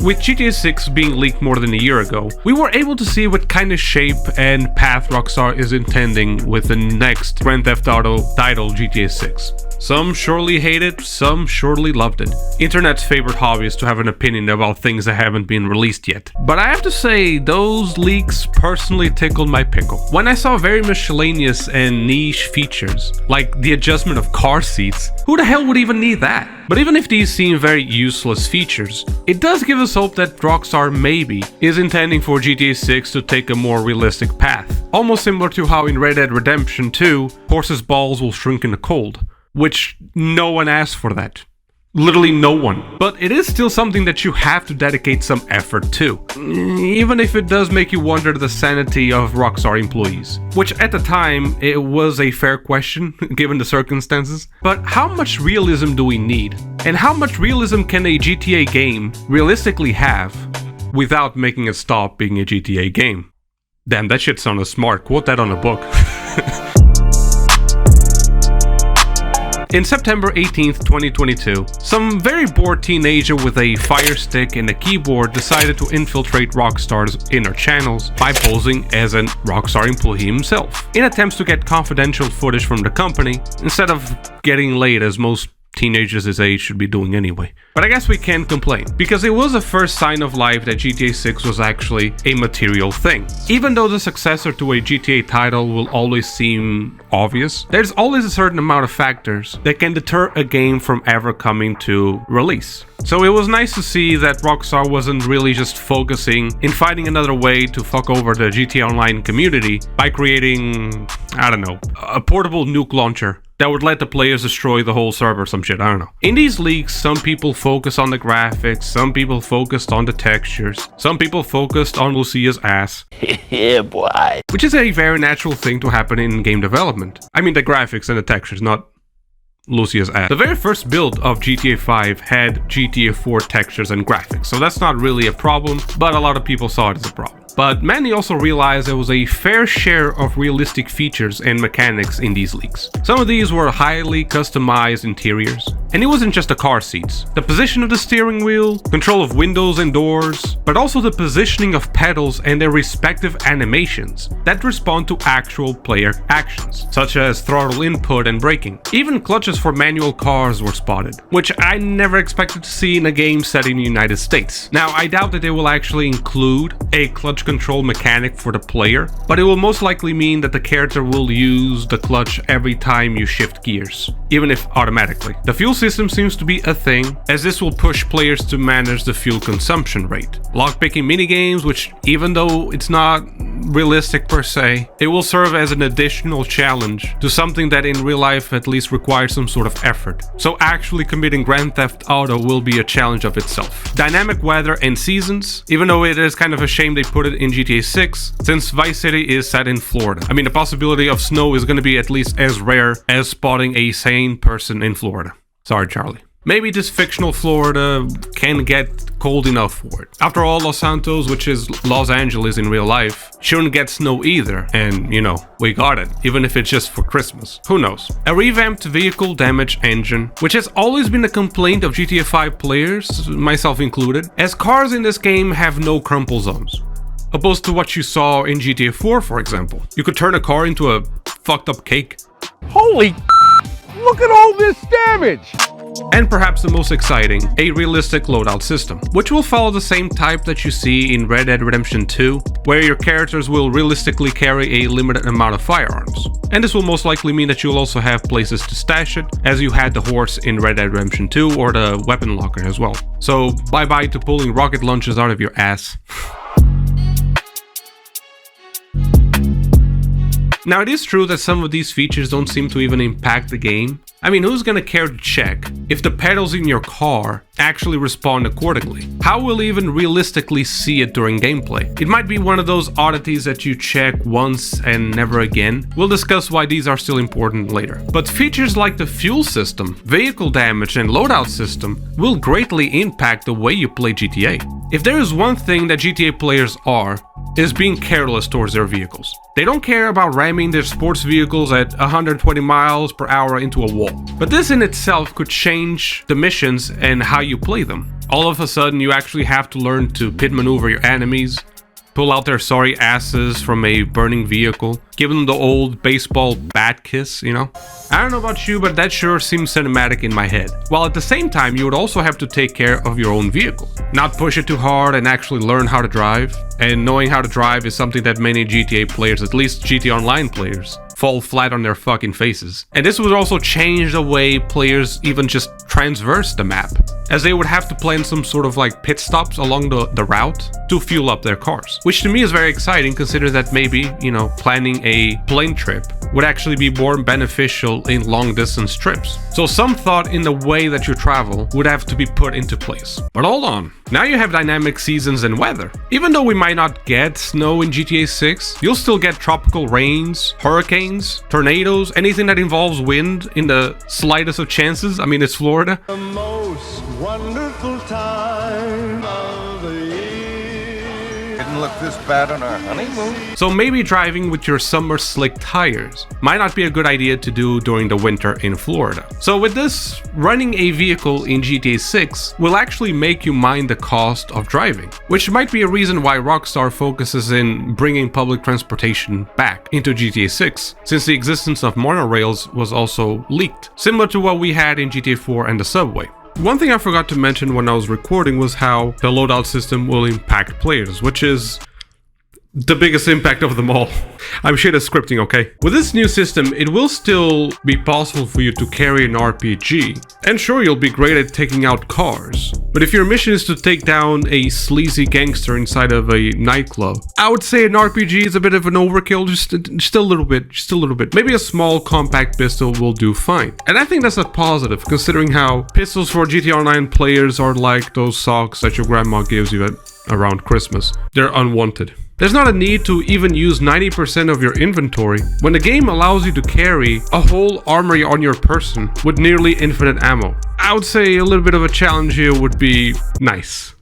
With GTA 6 being leaked more than a year ago, we were able to see what kind of shape and path Rockstar is intending with the next Grand Theft Auto title, GTA 6. Some surely hate it, some surely loved it. Internet's favorite hobby is to have an opinion about things that haven't been released yet. But I have to say, those leaks personally tickled my pickle. When I saw very miscellaneous and niche features, like the adjustment of car seats, who the hell would even need that? But even if these seem very useless features, it does give us hope that Rockstar maybe is intending for GTA 6 to take a more realistic path. Almost similar to how in Red Dead Redemption 2, horses' balls will shrink in the cold. Which no one asked for that. Literally no one. But it is still something that you have to dedicate some effort to. Even if it does make you wonder the sanity of Rockstar employees. Which at the time, it was a fair question, given the circumstances. But how much realism do we need? And how much realism can a GTA game realistically have without making it stop being a GTA game? Damn, that shit sounded smart. Quote that on a book. In September 18th, 2022, some very bored teenager with a fire stick and a keyboard decided to infiltrate Rockstar's inner channels by posing as a Rockstar employee himself, in attempts to get confidential footage from the company, instead of getting laid as most teenagers his age should be doing anyway. But I guess we can't complain, because it was the first sign of life that GTA 6 was actually a material thing. Even though the successor to a GTA title will always seem obvious, there's always a certain amount of factors that can deter a game from ever coming to release. So it was nice to see that Rockstar wasn't really just focusing in finding another way to fuck over the GTA Online community by creating, I don't know, a portable nuke launcher that would let the players destroy the whole server or some shit, I don't know. In these leaks, some people focus on the graphics, some people focused on the textures, some people focused on Lucia's ass. Yeah, boy. Which is a very natural thing to happen in game development. I mean the graphics and the textures, not Lucia's ass. The very first build of GTA 5 had GTA 4 textures and graphics, so that's not really a problem, but a lot of people saw it as a problem. But many also realized there was a fair share of realistic features and mechanics in these leaks. Some of these were highly customized interiors, and it wasn't just the car seats. The position of the steering wheel, control of windows and doors, but also the positioning of pedals and their respective animations that respond to actual player actions, such as throttle input and braking. Even clutches for manual cars were spotted, which I never expected to see in a game set in the United States. Now, I doubt that they will actually include a clutch control mechanic for the player, but it will most likely mean that the character will use the clutch every time you shift gears, even if automatically. The fuel system seems to be a thing, as this will push players to manage the fuel consumption rate. Lockpicking minigames, which even though it's not realistic per se, it will serve as an additional challenge to something that in real life at least requires some sort of effort. So actually committing Grand Theft Auto will be a challenge of itself. Dynamic weather and seasons, even though it is kind of a shame they put it in GTA 6, since Vice City is set in Florida. I mean, the possibility of snow is going to be at least as rare as spotting a sane person in Florida. Sorry, Charlie. Maybe this fictional Florida can get cold enough for it. After all, Los Santos, which is Los Angeles in real life, shouldn't get snow either, and you know, we got it, even if it's just for Christmas. Who knows? A revamped vehicle damage engine, which has always been a complaint of GTA 5 players, myself included, as cars in this game have no crumple zones. Opposed to what you saw in GTA 4, for example. You could turn a car into a fucked up cake. Holy look at all this damage! And perhaps the most exciting, a realistic loadout system, which will follow the same type that you see in Red Dead Redemption 2, where your characters will realistically carry a limited amount of firearms. And this will most likely mean that you'll also have places to stash it, as you had the horse in Red Dead Redemption 2 or the weapon locker as well. So bye bye to pulling rocket launchers out of your ass. Now, it is true that some of these features don't seem to even impact the game. I mean, who's gonna care to check if the pedals in your car actually respond accordingly? How will you even realistically see it during gameplay? It might be one of those oddities that you check once and never again. We'll discuss why these are still important later. But features like the fuel system, vehicle damage, and loadout system will greatly impact the way you play GTA. If there is one thing that GTA players are, is being careless towards their vehicles. They don't care about ramming their sports vehicles at 120 miles per hour into a wall. But this in itself could change the missions and how you play them. All of a sudden, you actually have to learn to pit maneuver your enemies, pull out their sorry asses from a burning vehicle, give them the old baseball bat kiss, you know? I don't know about you, but that sure seems cinematic in my head. While at the same time, you would also have to take care of your own vehicle. Not push it too hard and actually learn how to drive. And knowing how to drive is something that many GTA players, at least GTA Online players, fall flat on their fucking faces. And this would also change the way players even just transverse the map, as they would have to plan some sort of like pit stops along the route to fuel up their cars. Which to me is very exciting, considering that maybe, you know, planning a plane trip would actually be more beneficial in long distance trips. So some thought in the way that you travel would have to be put into place. But hold on, now you have dynamic seasons and weather. Even though we might not get snow in GTA 6, you'll still get tropical rains, hurricanes, tornadoes, anything that involves wind in the slightest of chances. I mean, it's Florida. The most wonderful time of the year. Didn't look this bad on our honeymoon. So maybe driving with your summer slick tires might not be a good idea to do during the winter in Florida. So with this, running a vehicle in GTA 6 will actually make you mind the cost of driving, which might be a reason why Rockstar focuses in bringing public transportation back into GTA 6, since the existence of monorails was also leaked, similar to what we had in GTA 4 and the subway. One thing I forgot to mention when I was recording was how the loadout system will impact players, which is the biggest impact of them all. I'm shit at scripting, okay? With this new system, it will still be possible for you to carry an RPG. And sure, you'll be great at taking out cars. But if your mission is to take down a sleazy gangster inside of a nightclub, I would say an RPG is a bit of an overkill, just a little bit. Maybe a small compact pistol will do fine. And I think that's a positive, considering how pistols for GTA Online players are like those socks that your grandma gives you around Christmas. They're unwanted. There's not a need to even use 90% of your inventory when the game allows you to carry a whole armory on your person with nearly infinite ammo. I would say a little bit of a challenge here would be nice.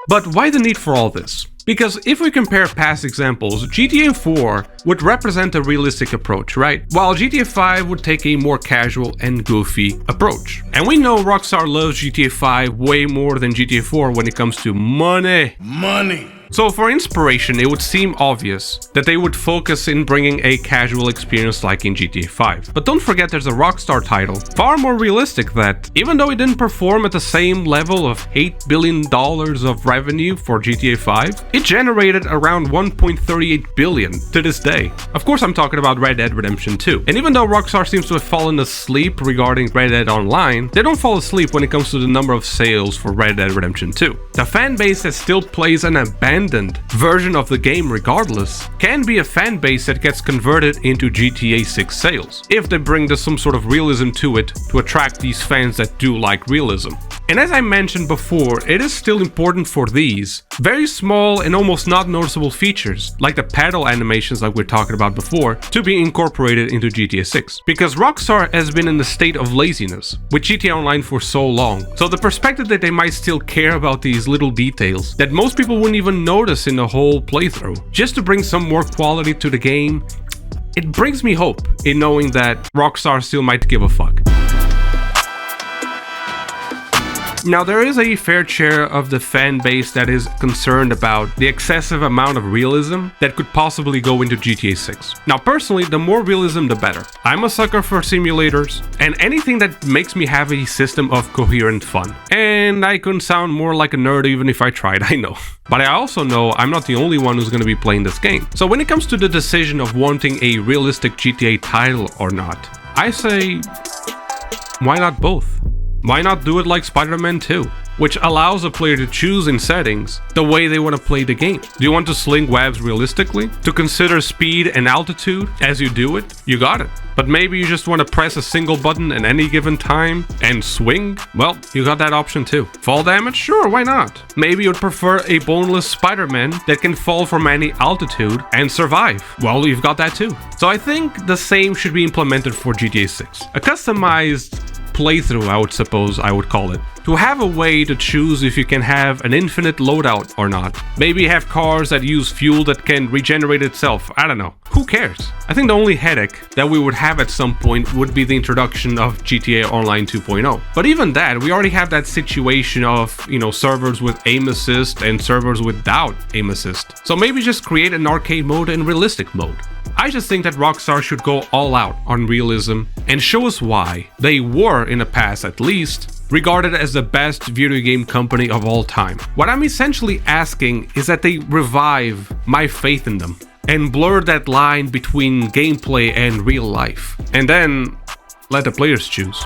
But why the need for all this? Because if we compare past examples, GTA 4 would represent a realistic approach, right? While GTA 5 would take a more casual and goofy approach. And we know Rockstar loves GTA 5 way more than GTA 4 when it comes to money. So for inspiration, it would seem obvious that they would focus in bringing a casual experience like in GTA 5. But don't forget there's a Rockstar title, far more realistic, that even though it didn't perform at the same level of $8 billion of revenue for GTA 5, it generated around $1.38 billion to this day. Of course, I'm talking about Red Dead Redemption 2. And even though Rockstar seems to have fallen asleep regarding Red Dead Online, they don't fall asleep when it comes to the number of sales for Red Dead Redemption 2. The fan base that still plays an abandoned version of the game regardless can be a fan base that gets converted into GTA 6 sales, if they bring some sort of realism to it to attract these fans that do like realism. And as I mentioned before, it is still important for these very small and almost not noticeable features, like the pedal animations like we're talking about before, to be incorporated into GTA 6. Because Rockstar has been in a state of laziness with GTA Online for so long, so the perspective that they might still care about these little details that most people wouldn't even notice in the whole playthrough, just to bring some more quality to the game, it brings me hope in knowing that Rockstar still might give a fuck. Now, there is a fair share of the fan base that is concerned about the excessive amount of realism that could possibly go into GTA 6. Now, personally, the more realism, the better. I'm a sucker for simulators and anything that makes me have a system of coherent fun. And I couldn't sound more like a nerd even if I tried, I know. But I also know I'm not the only one who's going to be playing this game. So when it comes to the decision of wanting a realistic GTA title or not, I say, why not both? Why not do it like Spider-Man 2, which allows a player to choose in settings the way they want to play the game. Do you want to sling webs realistically? To consider speed and altitude as you do it? You got it. But maybe you just want to press a single button at any given time and swing? Well, you got that option too. Fall damage? Sure, why not? Maybe you'd prefer a boneless Spider-Man that can fall from any altitude and survive. Well, you've got that too. So I think the same should be implemented for GTA 6. A customized playthrough, I would suppose I would call it. To have a way to choose if you can have an infinite loadout or not. Maybe have cars that use fuel that can regenerate itself. I don't know. Who cares? I think the only headache that we would have at some point would be the introduction of GTA Online 2.0. But even that, we already have that situation of, servers with aim assist and servers without aim assist. So maybe just create an arcade mode and realistic mode. I just think that Rockstar should go all out on realism and show us why they were, in the past at least, regarded as the best video game company of all time. What I'm essentially asking is that they revive my faith in them and blur that line between gameplay and real life, and then let the players choose.